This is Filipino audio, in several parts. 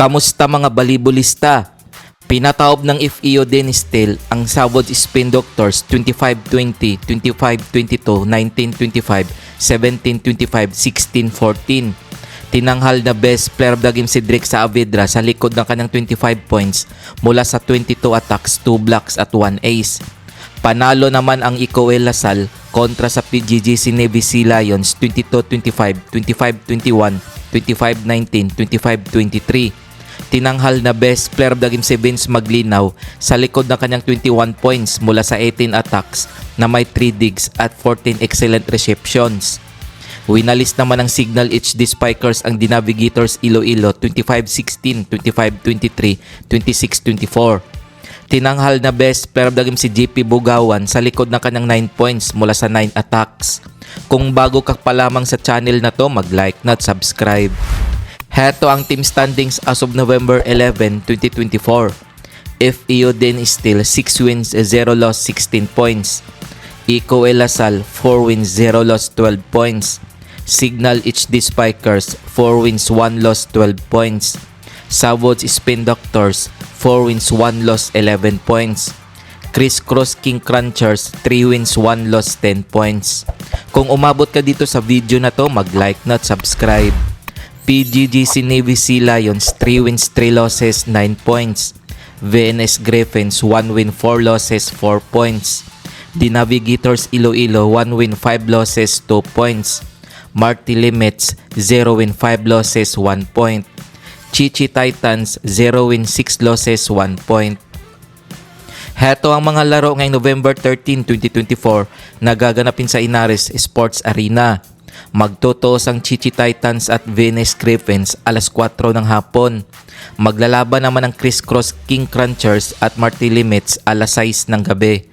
Kamusta mga balibulista? Pinataob ng FEO Dennis Tale ang Savage Spin Doctors 25-20, 25-22, 19-25, 17-25, 16-14. Tinanghal na best player of the game si Drake Saavedra sa likod ng kanyang 25 points mula sa 22 attacks, 2 blocks at 1 ace. Panalo naman ang Ikoel Lasal kontra sa PGGC Navy Sea Lions 22-25, 25-21, 25-19, 25-23. Tinanghal na best player of the game si Vince Maglinaw sa likod ng kanyang 21 points mula sa 18 attacks na may 3 digs at 14 excellent receptions. Winalis naman ng Signal HD Spikers ang The Navigators Iloilo 25-16, 25-23, 26-24. Tinanghal na best player of the game si JP Bugawan sa likod ng kanyang 9 points mula sa 9 attacks. Kung bago ka pa lamang sa channel na to, mag-like na at subscribe. Heto ang team standings as of November 11, 2024. FEO Dennis Tale 6 wins, 0 loss, 16 points. Ikoel Lasal 4 wins, 0 loss, 12 points. Signal HD Spikers 4 wins, 1 loss, 12 points. Savage Spin Doctors 4 wins, 1 loss, 11 points. Criss Cross King Crunchers 3 wins, 1 loss, 10 points. Kung umabot ka dito sa video na to, mag-like na at subscribe. PGGC Navy Sea Lions 3 wins, 3 losses, 9 points. VNS Griffins 1 win, 4 losses, 4 points. The Navigators Iloilo 1 win, 5 losses, 2 points. Marty Limits 0 win, 5 losses, 1 point. Chichi Titans 0 win, 6 losses, 1 point. Heto ang mga laro ngayong November 13, 2024 na gaganapin sa Inares Sports Arena. Magtotos ang Chichi Titans at Venus Griffins alas 4 ng hapon. Maglalaban naman ang Criss Cross King Crunchers at Marty Limits alas 6 ng gabi.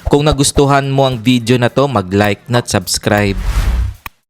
Kung nagustuhan mo ang video na to, mag-like na at subscribe.